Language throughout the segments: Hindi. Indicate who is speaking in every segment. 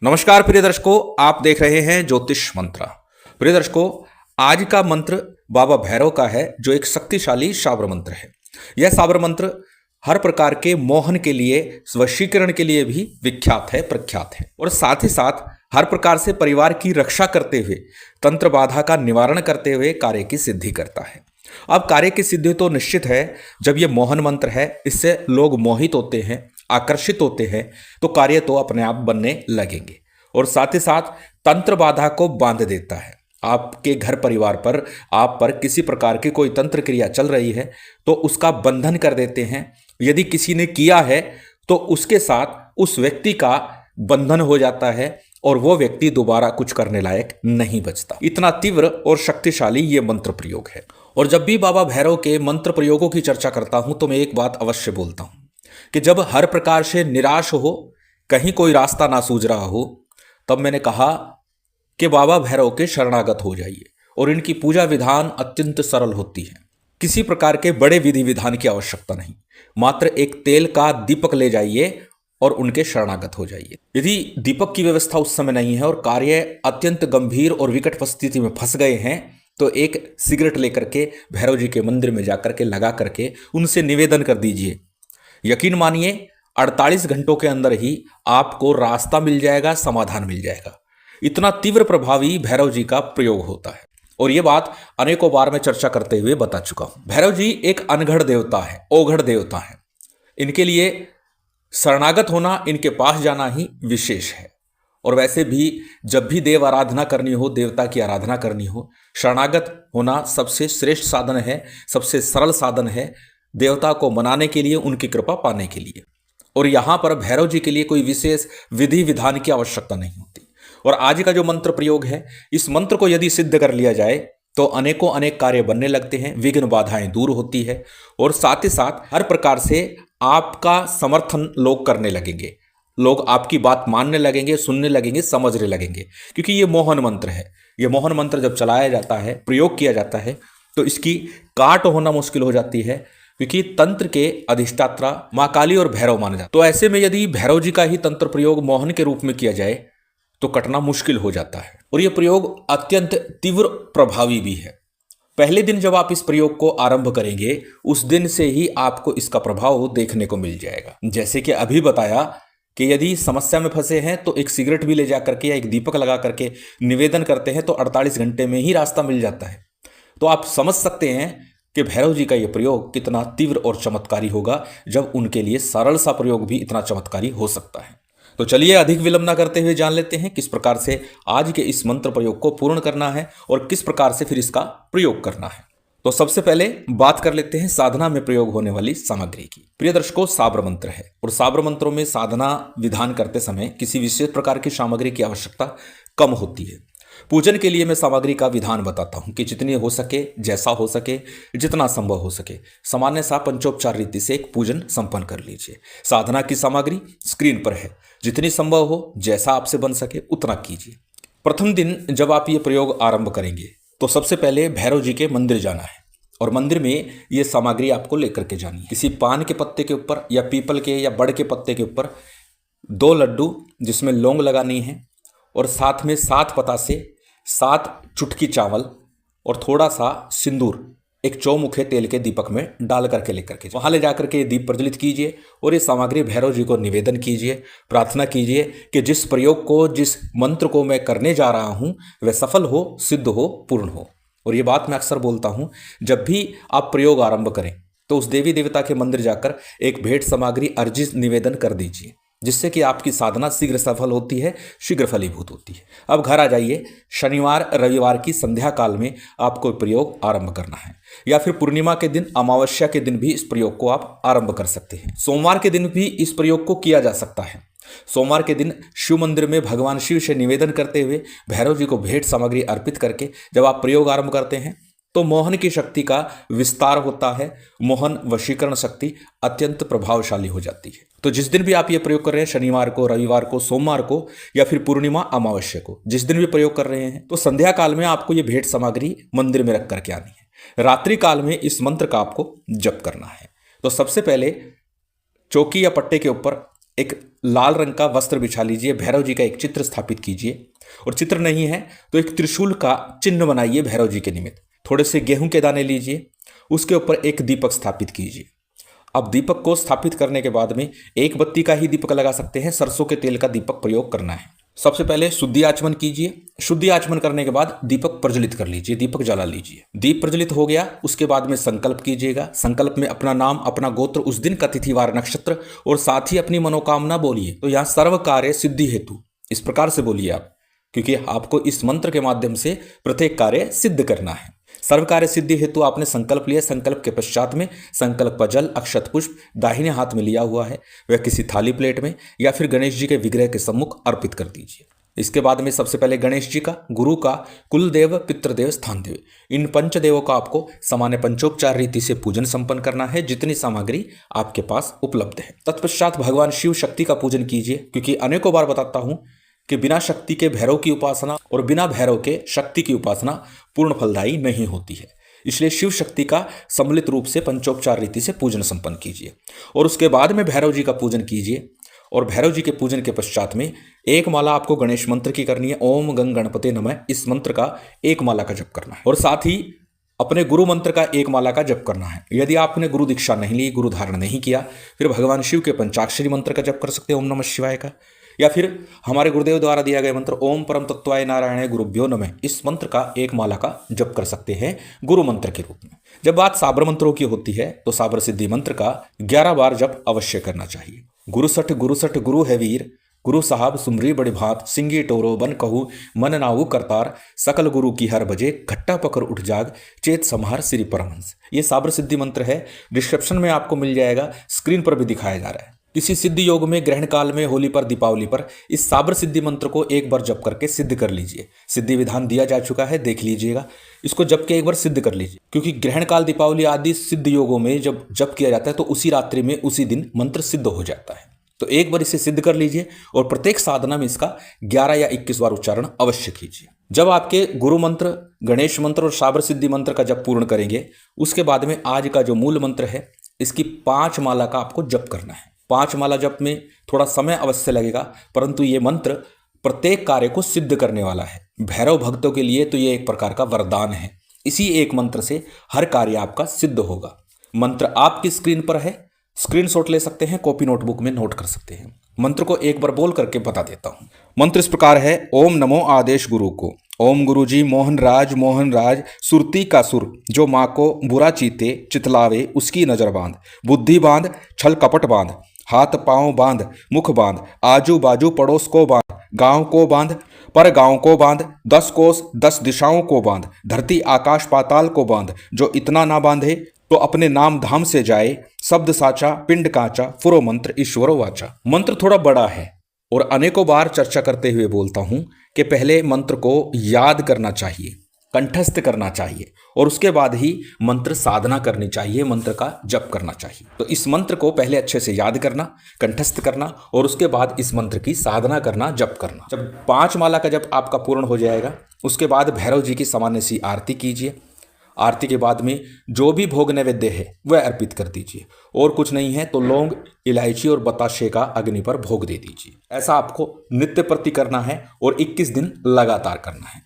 Speaker 1: नमस्कार प्रिय दर्शकों, आप देख रहे हैं ज्योतिष मंत्र। प्रिय दर्शकों, आज का मंत्र बाबा भैरव का है, जो एक शक्तिशाली शाब्र मंत्र है। यह शाब्र मंत्र हर प्रकार के मोहन के लिए, वशीकरण के लिए भी विख्यात है, प्रख्यात है, और साथ ही साथ हर प्रकार से परिवार की रक्षा करते हुए, तंत्र बाधा का निवारण करते हुए कार्य की सिद्धि करता है। अब कार्य की सिद्धि तो निश्चित है, जब यह मोहन मंत्र है, इससे लोग मोहित होते हैं, आकर्षित होते हैं, तो कार्य तो अपने आप बनने लगेंगे। और साथ ही साथ तंत्र बाधा को बांध देता है। आपके घर परिवार पर, आप पर किसी प्रकार की कोई तंत्र क्रिया चल रही है तो उसका बंधन कर देते हैं। यदि किसी ने किया है तो उसके साथ उस व्यक्ति का बंधन हो जाता है और वो व्यक्ति दोबारा कुछ करने लायक नहीं बचता। इतना तीव्र और शक्तिशाली ये मंत्र प्रयोग है। और जब भी बाबा भैरव के मंत्र प्रयोगों की चर्चा करता हूं तो मैं एक बात अवश्य बोलता हूं कि जब हर प्रकार से निराश हो, कहीं कोई रास्ता ना सूझ रहा हो, तब मैंने कहा कि बाबा भैरव के शरणागत हो जाइए। और इनकी पूजा विधान अत्यंत सरल होती है। किसी प्रकार के बड़े विधि विधान की आवश्यकता नहीं, मात्र एक तेल का दीपक ले जाइए और उनके शरणागत हो जाइए। यदि दीपक की व्यवस्था उस समय नहीं है और कार्य अत्यंत गंभीर और विकट परिस्थिति में फंस गए हैं, तो एक सिगरेट लेकर के भैरव जी के मंदिर में जाकर के लगा करके उनसे निवेदन कर दीजिए। यकीन मानिए 48 घंटों के अंदर ही आपको रास्ता मिल जाएगा, समाधान मिल जाएगा। इतना तीव्र प्रभावी भैरव जी का प्रयोग होता है। और यह बात अनेकों बार मैं चर्चा करते हुए बता चुका हूं। भैरव जी एक अनघड़ देवता है, ओघड़ देवता है। इनके लिए शरणागत होना, इनके पास जाना ही विशेष है। और वैसे भी जब भी देव आराधना करनी हो, देवता की आराधना करनी हो, शरणागत होना सबसे श्रेष्ठ साधन है, सबसे सरल साधन है देवता को मनाने के लिए, उनकी कृपा पाने के लिए। और यहां पर भैरव जी के लिए कोई विशेष विधि विधान की आवश्यकता नहीं होती। और आज का जो मंत्र प्रयोग है, इस मंत्र को यदि सिद्ध कर लिया जाए तो अनेकों अनेक कार्य बनने लगते हैं, विघ्न बाधाएं दूर होती है, और साथ ही साथ हर प्रकार से आपका समर्थन लोग करने लगेंगे। लोग आपकी बात मानने लगेंगे, सुनने लगेंगे, समझने लगेंगे, क्योंकि ये मोहन मंत्र है। ये मोहन मंत्र जब चलाया जाता है, प्रयोग किया जाता है, तो इसकी काट होना मुश्किल हो जाती है, क्योंकि तंत्र के अधिष्ठात्रा मां काली और भैरव माने जाते। तो ऐसे में यदि भैरव जी का ही तंत्र प्रयोग मोहन के रूप में किया जाए तो कटना मुश्किल हो जाता है। और यह प्रयोग अत्यंत तीव्र प्रभावी भी है। पहले दिन जब आप इस प्रयोग को आरंभ करेंगे, उस दिन से ही आपको इसका प्रभाव देखने को मिल जाएगा। जैसे कि अभी बताया कि यदि समस्या में फंसे हैं तो एक सिगरेट भी ले जा करके या एक दीपक लगा करके निवेदन करते हैं तो 48 घंटे में ही रास्ता मिल जाता है। तो आप समझ सकते हैं कि भैरव जी का यह प्रयोग कितना तीव्र और चमत्कारी होगा, जब उनके लिए सरल सा प्रयोग भी इतना चमत्कारी हो सकता है। तो चलिए अधिक विलंब न करते हुए जान लेते हैं किस प्रकार से आज के इस मंत्र प्रयोग को पूर्ण करना है और किस प्रकार से फिर इसका प्रयोग करना है। तो सबसे पहले बात कर लेते हैं साधना में प्रयोग होने वाली सामग्री की। प्रिय दर्शकों, साब्र मंत्र है और साब्र मंत्रों में साधना विधान करते समय किसी विशेष प्रकार की सामग्री की आवश्यकता कम होती है। पूजन के लिए मैं सामग्री का विधान बताता हूं कि जितनी हो सके, जैसा हो सके, जितना संभव हो सके, सामान्य सा पंचोपचार रीति से एक पूजन संपन्न कर लीजिए। साधना की सामग्री स्क्रीन पर है, जितनी संभव हो, जैसा आपसे बन सके उतना कीजिए। प्रथम दिन जब आप ये प्रयोग आरंभ करेंगे तो सबसे पहले भैरव जी के मंदिर जाना है और मंदिर में ये सामग्री आपको लेकर के जानी है। किसी पान के पत्ते के ऊपर या पीपल के या बड़ के पत्ते के ऊपर 2 लड्डू जिसमें लौंग लगानी है, और साथ में 7 पतासे, 7 चुटकी चावल और थोड़ा सा सिंदूर एक चौमुखे तेल के दीपक में डाल करके लेकर के वहां ले जाकर के दीप प्रज्वलित कीजिए और ये सामग्री भैरव जी को निवेदन कीजिए। प्रार्थना कीजिए कि जिस प्रयोग को, जिस मंत्र को मैं करने जा रहा हूं, वह सफल हो, सिद्ध हो, पूर्ण हो। और ये बात मैं अक्सर बोलता हूं, जब भी आप प्रयोग आरंभ करें तो उस देवी देवता के मंदिर जाकर एक भेंट सामग्री अर्जित निवेदन कर दीजिए, जिससे कि आपकी साधना शीघ्र सफल होती है, शीघ्र फलीभूत होती है। अब घर आ जाइए। शनिवार रविवार की संध्या काल में आपको प्रयोग आरंभ करना है, या फिर पूर्णिमा के दिन, अमावस्या के दिन भी इस प्रयोग को आप आरंभ कर सकते हैं। सोमवार के दिन भी इस प्रयोग को किया जा सकता है। सोमवार के दिन शिव मंदिर में भगवान शिव से निवेदन करते हुए भैरव जी को भेंट सामग्री अर्पित करके जब आप प्रयोग आरंभ करते हैं तो मोहन की शक्ति का विस्तार होता है। मोहन वशीकरण शक्ति अत्यंत प्रभावशाली हो जाती है। तो जिस दिन भी आप ये प्रयोग कर रहे हैं, शनिवार को, रविवार को, सोमवार को या फिर पूर्णिमा अमावस्या को, जिस दिन भी प्रयोग कर रहे हैं, तो संध्या काल में आपको ये भेंट सामग्री मंदिर में रख करके आनी है। रात्रि काल में इस मंत्र का आपको जप करना है। तो सबसे पहले चौकी या पट्टे के ऊपर एक लाल रंग का वस्त्र बिछा लीजिए, भैरव जी का एक चित्र स्थापित कीजिए, और चित्र नहीं है तो एक त्रिशूल का चिन्ह बनाइए भैरव जी के निमित्त। थोड़े से गेहूं के दाने लीजिए, उसके ऊपर एक दीपक स्थापित कीजिए। अब दीपक को स्थापित करने के बाद में एक बत्ती का ही दीपक लगा सकते हैं, सरसों के तेल का दीपक प्रयोग करना है। सबसे पहले शुद्धि आचमन कीजिए। शुद्धि आचमन करने के बाद दीपक प्रज्वलित कर लीजिए, दीपक जला लीजिए। दीप प्रज्वलित हो गया, उसके बाद में संकल्प कीजिएगा। संकल्प में अपना नाम, अपना गोत्र, उस दिन का तिथिवार, नक्षत्र और साथ ही अपनी मनोकामना बोलिए। तो यहाँ सर्व कार्य सिद्धि हेतु इस प्रकार से बोलिए आप, क्योंकि आपको इस मंत्र के माध्यम से प्रत्येक कार्य सिद्ध करना है। सर्व कार्य सिद्धि हेतु आपने संकल्प लिया। संकल्प के पश्चात में संकल्प का जल अक्षत पुष्प दाहिने हाथ में लिया हुआ है, वह किसी थाली प्लेट में या फिर गणेश जी के विग्रह के सम्मुख अर्पित कर दीजिए। इसके बाद में सबसे पहले गणेश जी का, गुरु का, कुल देव, पितृदेव, स्थान देव, इन पंचदेवों का आपको सामान्य पंचोपचार रीति से पूजन संपन्न करना है, जितनी सामग्री आपके पास उपलब्ध है। तत्पश्चात भगवान शिव शक्ति का पूजन कीजिए, क्योंकि अनेकों बार बताता हूं कि बिना शक्ति के भैरव की उपासना और बिना भैरव के शक्ति की उपासना पूर्ण फलदायी नहीं होती है। इसलिए शिव शक्ति का सम्मिलित रूप से पंचोपचार रीति से पूजन संपन्न कीजिए और उसके बाद में भैरव जी का पूजन कीजिए। और भैरव जी के पूजन के पश्चात में एक माला आपको गणेश मंत्र की करनी है, ओम गंग गणपते नमः। इस मंत्र का एक माला का जप करना है और साथ ही अपने गुरु मंत्र का एक माला का जप करना है। यदि आपने गुरु दीक्षा नहीं ली, गुरु धारण नहीं किया, फिर भगवान शिव के पंचाक्षरी मंत्र का जप कर सकते हैं, ओम नमः शिवाय का, या फिर हमारे गुरुदेव द्वारा दिया गया मंत्र ओम परम तत्वाय नारायण गुरुभ्यो नमः, इस मंत्र का एक माला का जप कर सकते हैं गुरु मंत्र के रूप में। जब बात साबर मंत्रों की होती है तो साबर सिद्धि मंत्र का 11 बार जप अवश्य करना चाहिए। गुरुसठ गुरु है वीर, गुरु साहब सुमरी बड़ी भात, सिंगी टोरो बन कहू मन नाऊ करतार, सकल गुरु की हर बजे घट्टा पकड़ उठ जाग, चेत संहार श्री परमहंस। ये साबर सिद्धि मंत्र है, डिस्क्रिप्शन में आपको मिल जाएगा, स्क्रीन पर भी दिखाया जा रहा है। किसी सिद्धि योग में, ग्रहण काल में, होली पर, दीपावली पर इस साबर सिद्धि मंत्र को एक बार जप करके सिद्ध कर लीजिए। सिद्धि विधान दिया जा चुका है, देख लीजिएगा, इसको जप के एक बार सिद्ध कर लीजिए, क्योंकि ग्रहण काल, दीपावली आदि सिद्ध योगों में जब जप किया जाता है तो उसी रात्रि में, उसी दिन मंत्र सिद्ध हो जाता है। तो एक बार इसे सिद्ध कर लीजिए और प्रत्येक साधना में इसका 11 या 21 बार उच्चारण अवश्य कीजिए। जब आपके गुरु मंत्र, गणेश मंत्र और साबर सिद्धि मंत्र का जप पूर्ण करेंगे, उसके बाद में आज का जो मूल मंत्र है इसकी 5 माला का आपको जप करना है। 5 माला जप में थोड़ा समय अवश्य लगेगा, परंतु ये मंत्र प्रत्येक कार्य को सिद्ध करने वाला है। भैरव भक्तों के लिए तो ये एक प्रकार का वरदान है। इसी एक मंत्र से हर कार्य आपका सिद्ध होगा। मंत्र आपकी स्क्रीन पर है, स्क्रीनशॉट ले सकते हैं, कॉपी नोटबुक में नोट कर सकते हैं। मंत्र को एक बार बोल करके बता देता हूं। मंत्र इस प्रकार है, ओम नमो आदेश गुरु को। ओम गुरु जी मोहन राज सुरती का सुर, जो माँ को बुरा चीते चितलावे उसकी नजर बांध, बुद्धि बांध छल कपट बांध, हाथ पांव बांध, मुख बांध, आजू बाजू पड़ोस को बांध, गांव को बांध, पर गांव को बांध, 10 कोस 10 दिशाओं को बांध, धरती आकाश पाताल को बांध, जो इतना ना बांधे तो अपने नाम धाम से जाए, शब्द साचा पिंड काचा, फुरो मंत्र ईश्वरो वाचा। मंत्र थोड़ा बड़ा है और अनेकों बार चर्चा करते हुए बोलता हूं कि पहले मंत्र को याद करना चाहिए, कंठस्थ करना चाहिए और उसके बाद ही मंत्र साधना करनी चाहिए, मंत्र का जप करना चाहिए। तो इस मंत्र को पहले अच्छे से याद करना, कंठस्थ करना और उसके बाद इस मंत्र की साधना करना, जप करना। जब 5 माला का जप आपका पूर्ण हो जाएगा, उसके बाद भैरव जी की सामान्य सी आरती कीजिए। आरती के बाद में जो भी भोग नैवेद्य है वह अर्पित कर दीजिए और कुछ नहीं है तो लौंग, इलायची और बताशे का अग्नि पर भोग दे दीजिए। ऐसा आपको नित्य प्रति करना है और 21 दिन लगातार करना है।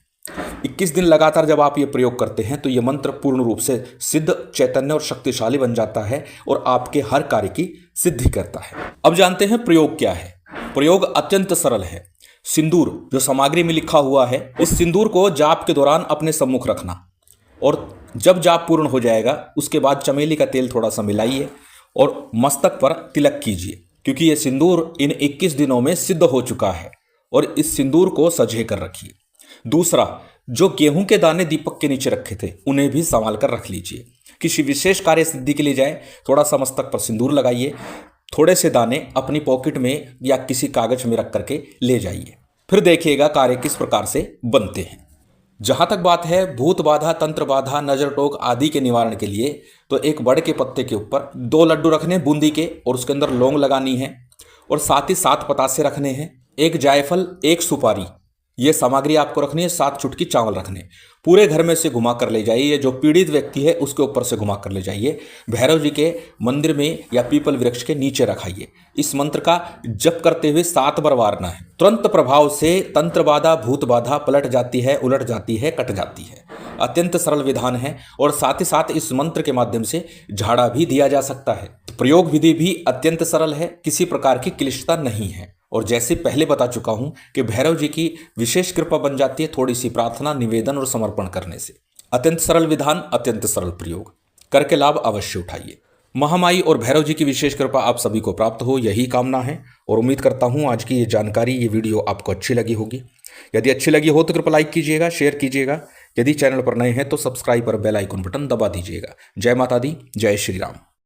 Speaker 1: 21 दिन लगातार जब आप ये प्रयोग करते हैं तो ये मंत्र पूर्ण रूप से सिद्ध, चैतन्य और शक्तिशाली बन जाता है और आपके हर कार्य की सिद्धि करता है। अब जानते हैं प्रयोग क्या है। प्रयोग अत्यंत सरल है। सिंदूर जो सामग्री में लिखा हुआ है, इस सिंदूर को जाप के दौरान अपने सम्मुख रखना और जब जाप पूर्ण हो जाएगा उसके बाद चमेली का तेल थोड़ा सा मिलाइए और मस्तक पर तिलक कीजिए, क्योंकि ये सिंदूर इन 21 दिनों में सिद्ध हो चुका है और इस सिंदूर को सजे कर रखिए। दूसरा, जो गेहूं के दाने दीपक के नीचे रखे थे उन्हें भी संभाल कर रख लीजिए। किसी विशेष कार्य सिद्धि के लिए जाए, थोड़ा सा मस्तक पर सिंदूर लगाइए, थोड़े से दाने अपनी पॉकेट में या किसी कागज में रख करके ले जाइए, फिर देखिएगा कार्य किस प्रकार से बनते हैं। जहां तक बात है भूत बाधा, तंत्र बाधा, नजर टोक आदि के निवारण के लिए, तो एक बड़ के पत्ते के ऊपर 2 लड्डू रखने बूंदी के और उसके अंदर लौंग लगानी है और साथ ही 7 पतासे रखने हैं, 1 जायफल, 1 सुपारी, ये सामग्री आपको रखनी है, 7 चुटकी चावल रखने। पूरे घर में से घुमा कर ले जाइए, जो पीड़ित व्यक्ति है उसके ऊपर से घुमा कर ले जाइए। भैरव जी के मंदिर में या पीपल वृक्ष के नीचे रखाइए। इस मंत्र का जप करते हुए 7 बार वारना है। तुरंत प्रभाव से तंत्र बाधा, भूत बाधा पलट जाती है, उलट जाती है, कट जाती है। अत्यंत सरल विधान है और साथ ही साथ इस मंत्र के माध्यम से झाड़ा भी दिया जा सकता है। प्रयोग विधि भी अत्यंत सरल है, किसी प्रकार की क्लिष्टता नहीं है। और जैसे पहले बता चुका हूं कि भैरव जी की विशेष कृपा बन जाती है थोड़ी सी प्रार्थना, निवेदन और समर्पण करने से। अत्यंत सरल विधान, अत्यंत सरल प्रयोग करके लाभ अवश्य उठाइए। महामाई और भैरव जी की विशेष कृपा आप सभी को प्राप्त हो, यही कामना है। और उम्मीद करता हूं आज की ये जानकारी, ये वीडियो आपको अच्छी लगी होगी। यदि अच्छी लगी हो तो कृपया लाइक कीजिएगा, शेयर कीजिएगा। यदि चैनल पर नए हैं तो सब्सक्राइब और बेल आइकन बटन दबा दीजिएगा। जय माता दी, जय श्री राम।